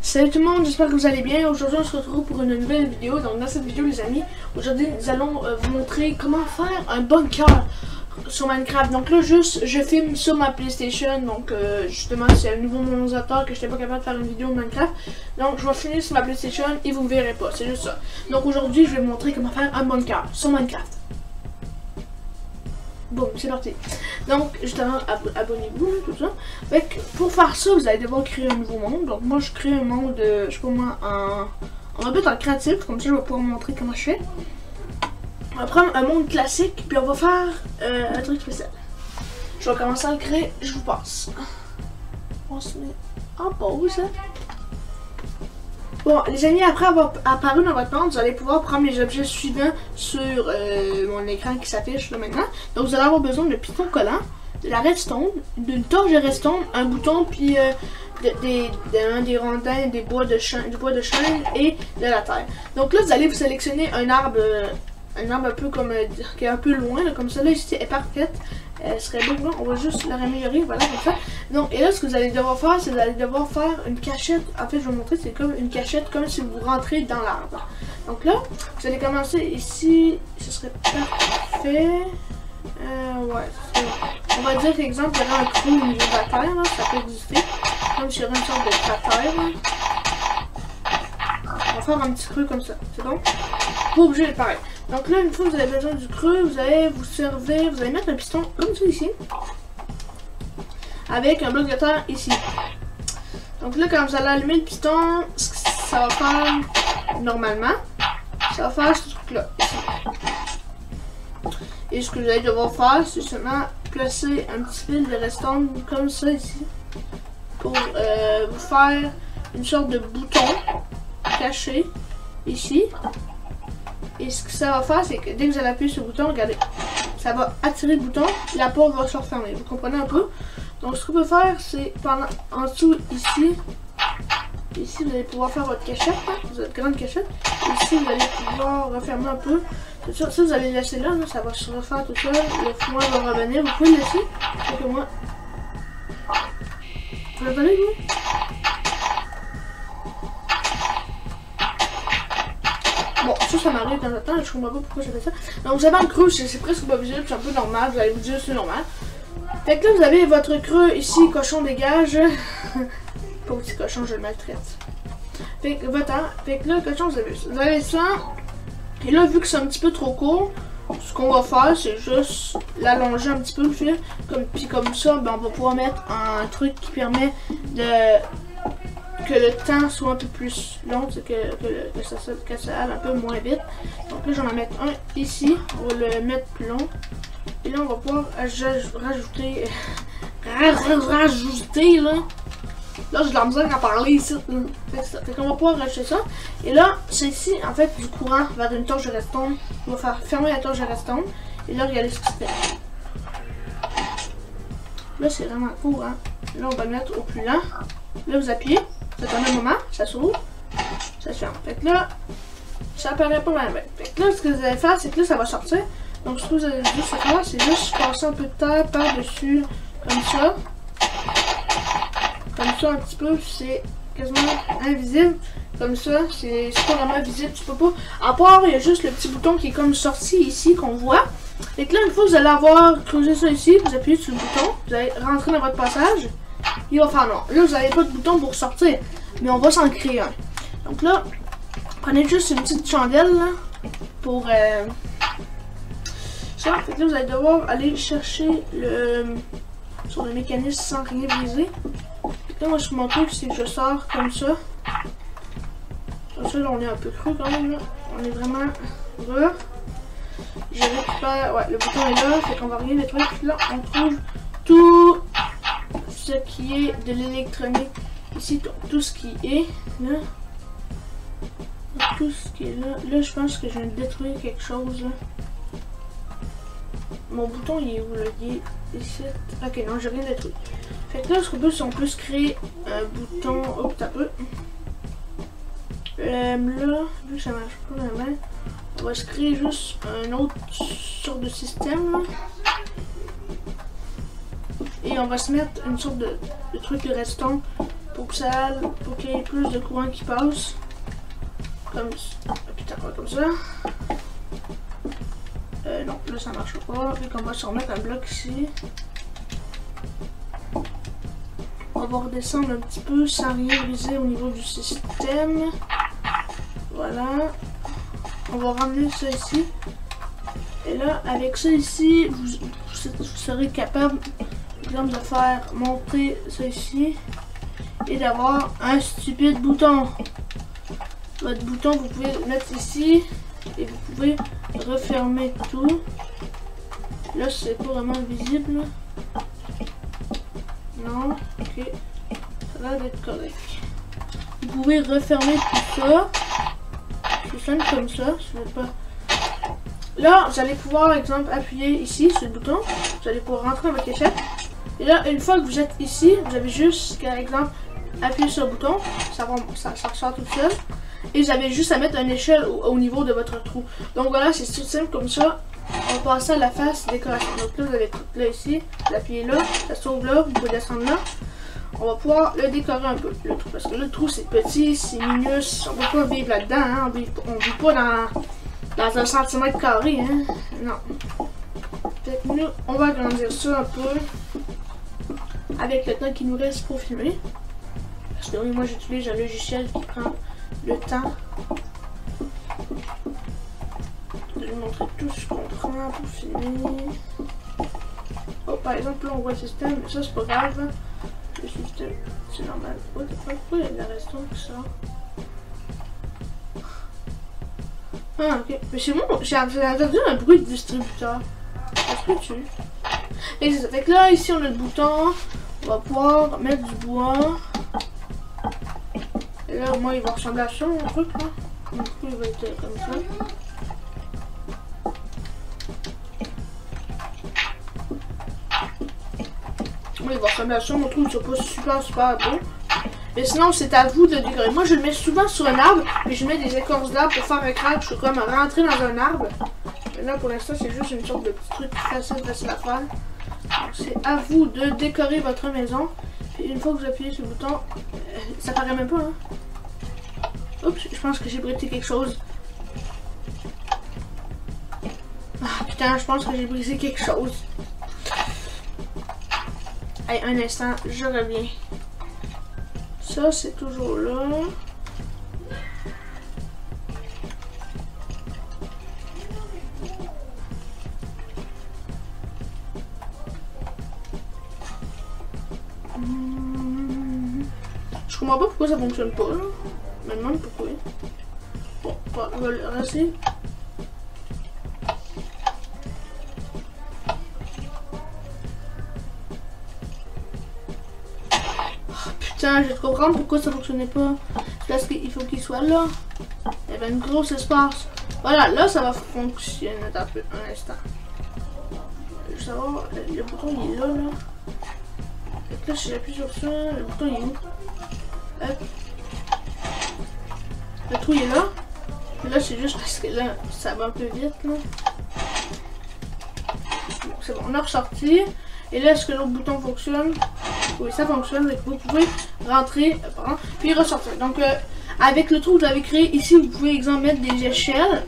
Salut tout le monde, j'espère que vous allez bien. Aujourd'hui on se retrouve pour une nouvelle vidéo. Donc dans cette vidéo les amis, aujourd'hui nous allons vous montrer comment faire un bunker sur Minecraft. Donc là juste je filme sur ma PlayStation. Donc justement c'est un nouveau modérateur que je n'étais pas capable de faire une vidéo de Minecraft. Donc je vais filmer sur ma PlayStation et vous ne verrez pas, c'est juste ça. Donc aujourd'hui je vais vous montrer comment faire un bunker sur Minecraft. Bon, c'est parti. Donc, justement, abonnez-vous, tout ça. Fait que pour faire ça, vous allez devoir créer un nouveau monde. Donc, moi, je crée un monde, je sais pas moi, on va mettre en créatif. Comme ça, je vais pouvoir vous montrer comment je fais. On va prendre un monde classique, puis on va faire un truc spécial. Je vais commencer à le créer, je vous passe. On se met en pause. Bon, les amis, après avoir apparu dans votre monde, vous allez pouvoir prendre les objets suivants sur mon écran qui s'affiche là maintenant. Donc, vous allez avoir besoin de piston collant, de la redstone, d'une torche de redstone, un bouton, puis des rondins, du bois de chêne et de la terre. Donc là, vous allez vous sélectionner un arbre un peu comme qui est un peu loin, là, comme ça. Là, ici, est parfaite. Elle serait beau, là. On va juste la raméliorer, voilà, comme ça. Donc, et là, ce que vous allez devoir faire, c'est que vous allez devoir faire une cachette. En fait, je vais vous montrer, c'est comme une cachette, comme si vous rentrez dans l'arbre. Donc là, vous allez commencer ici, ce serait parfait. Ouais, on va dire, par exemple, il y aurait un trou au niveau de la terre, là, ça peut exister. Comme s'il y aurait une sorte de cratère, là. On va faire un petit creux comme ça, c'est bon? Pas obligé de pareil. Donc là, une fois que vous avez besoin du creux, vous allez vous servir, vous allez mettre un piston comme ça ici. Avec un bloc de terre ici. Donc là, quand vous allez allumer le piston, ça va faire, normalement, ça va faire ce truc-là, ici. Et ce que vous allez devoir faire, c'est seulement placer un petit fil de redstone comme ça ici. Pour vous faire une sorte de bouton caché ici. Et ce que ça va faire, c'est que dès que vous allez appuyer sur le bouton, regardez, ça va attirer le bouton, la porte va se refermer. Vous comprenez un peu? Donc ce qu'on peut faire, c'est en dessous ici, vous allez pouvoir faire votre cachette, hein, votre grande cachette. Ici, vous allez pouvoir refermer un peu. Ça, vous allez le laisser là, ça va se refaire tout seul. Le foin va revenir. Vous pouvez le laisser. Quelques mois. Vous entendez, vous? Bon, ça m'arrive dans le temps, je comprends pas pourquoi j'ai fait ça. Donc vous avez un creux, c'est presque pas visible, c'est un peu normal, vous allez vous dire c'est normal. Fait que là vous avez votre creux ici, cochon dégage. Pas petit cochon, je le maltraite. Fait que là, cochon, vous avez ça. Et là, vu que c'est un petit peu trop court, ce qu'on va faire, c'est juste l'allonger un petit peu le fil. Puis comme ça, ben, on va pouvoir mettre un truc qui permet que le temps soit un peu plus long, que ça aille un peu moins vite. Donc là, je vais en mettre un ici, on va le mettre plus long. Et là, on va pouvoir rajouter là. Là, j'ai de la misère à parler ici. Fait qu'on va pouvoir rajouter ça. Et là, c'est ici, en fait, du courant vers une torche de redstone. On va faire fermer la torche de redstone. Et là, regardez ce que c'est. Là, c'est vraiment courant. Là, on va le mettre au plus lent. Là, vous appuyez. Ça attend un moment, ça s'ouvre, ça se ferme. Fait que là, ça apparaît pas mal. Fait que là, ce que vous allez faire, c'est que là, ça va sortir. Donc, ce que vous allez juste faire, c'est juste passer un peu de terre par-dessus, comme ça. Comme ça, un petit peu, c'est quasiment invisible. Comme ça, c'est pas vraiment visible, tu peux pas. À part, il y a juste le petit bouton qui est comme sorti ici, qu'on voit. Et que là, une fois que vous allez avoir creusé ça ici, vous appuyez sur le bouton, vous allez rentrer dans votre passage. Il va faire noir. Là, vous n'avez pas de bouton pour sortir, mais on va s'en créer un. Donc là, prenez juste une petite chandelle là, pour ça. Fait que là, vous allez devoir aller chercher sur le mécanisme sans rien briser. Là, moi, je vous montre que c'est que je sors comme ça. Comme ça, là, on est un peu creux quand même. Là. On est vraiment bas. Je récupère. Ouais, le bouton est là. Fait qu'on va rien détruire. Puis là, on trouve tout ce qui est de l'électronique ici, tout ce qui est là, tout ce qui est là. Là, je pense que je viens de détruire quelque chose là. Mon bouton il est où là? Il est ici. Ok, non, j'ai rien détruit. Fait que là, ce qu'on peut, c'est on peut se créer un bouton. Hop, t'as peu. Là, vu que ça marche pas vraiment, on va se créer juste un autre sorte de système là. Et on va se mettre une sorte de truc de redstone pour qu'il y ait plus de courant qui passe. Comme ça. Putain, comme ça. Non, là ça marche pas. Vu qu'on va se remettre un bloc ici. On va redescendre un petit peu sans rien briser au niveau du système. Voilà. On va ramener ça ici. Et là, avec ça ici, vous serez capable, par exemple, de faire monter ça ici. Et d'avoir un stupide bouton. Votre bouton, vous pouvez le mettre ici. Et vous pouvez refermer tout. Là, c'est pas vraiment visible. Non, ok. Ça a l'air d'être correct. Vous pouvez refermer tout ça. C'est simple comme ça. Là, vous allez pouvoir, par exemple, appuyer ici sur le bouton. Vous allez pouvoir rentrer dans votre échelle. Et là, une fois que vous êtes ici, vous avez juste, par exemple, appuyer sur le bouton. Ça ressort tout seul. Et vous avez juste à mettre une échelle au niveau de votre trou. Donc voilà, c'est tout simple comme ça. On va passer à la face décoration. Donc là, vous avez tout là ici. Vous appuyez là, ça s'ouvre là, vous pouvez descendre là. On va pouvoir le décorer un peu, le trou. Parce que le trou, c'est petit, c'est minus. On ne peut pas vivre là-dedans. Hein. On ne vit pas dans un centimètre carré. Hein. Non. Fait que nous, on va agrandir ça un peu. Avec le temps qu'il nous reste pour filmer. Parce que oui, moi, j'utilise un logiciel qui prend le temps de vous montrer tout ce qu'on prend pour filmer. Oh, par exemple, là on voit le système, mais ça c'est pas grave. Le système, c'est normal. Pourquoi il y a de la restauration que ça? Ah, ok. Mais c'est bon, j'ai entendu un bruit de distributeur. Ça se peut-tu? Et c'est ça. Fait que là, ici on a le bouton. On va pouvoir mettre du bois. Et là, au moins, il va ressembler à ça, mon truc, là. Du coup, il va être comme ça. Oui, il va ressembler à ça, mon truc, c'est pas super beau. Mais sinon, c'est à vous de décorer. Moi, je le mets souvent sur un arbre, et je mets des écorces d'arbre pour faire un crack. Je suis comme rentrer dans un arbre. Et là, pour l'instant, c'est juste une sorte de petit truc facile à faire. Donc, c'est à vous de décorer votre maison. Puis une fois que vous appuyez sur le bouton, ça paraît même pas, hein. Oups, je pense que j'ai brisé quelque chose. Ah putain, je pense que j'ai brisé quelque chose. Allez, un instant, je reviens. Ça, c'est toujours là. Je comprends pas pourquoi ça fonctionne pas, là. Je me demande pourquoi. Bon, on va le rester. Oh, putain, je vais comprendre pourquoi ça fonctionnait pas. C'est parce qu'il faut qu'il soit là. Il y avait un gros espace. Voilà, là ça va fonctionner. Attends un instant. Je veux savoir, le bouton il est là, là. Et là, si j'appuie sur ça, le bouton il est où? Hop. Le trou il est là. Là c'est juste parce que là ça va un peu vite là. C'est bon, on a ressorti. Et là est-ce que l'autre bouton fonctionne? Oui, ça fonctionne. Vous pouvez rentrer puis ressortir. Donc avec le trou que vous avez créé ici, vous pouvez exemple mettre des échelles.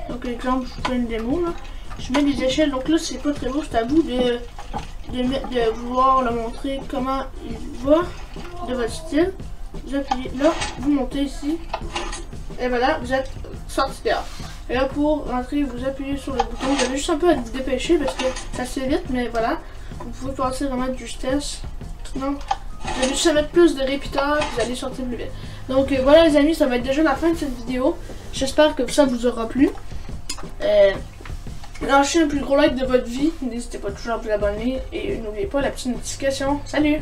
Donc exemple, je vous fais une démo là. Je mets des échelles, donc là c'est pas très beau, c'est à vous de vouloir le montrer comment il va de votre style. Vous appuyez là, vous montez ici, et voilà, vous êtes sorti dehors. Et là pour rentrer, vous appuyez sur le bouton, vous avez juste un peu à vous dépêcher parce que ça se fait vite, mais voilà, vous pouvez passer vraiment de justesse. Sinon, vous avez juste à mettre plus de répéteurs, vous allez sortir plus vite. Donc voilà les amis, ça va être déjà la fin de cette vidéo. J'espère que ça vous aura plu. Lâchez un plus gros like de votre vie, n'hésitez pas toujours à vous abonner et n'oubliez pas la petite notification. Salut!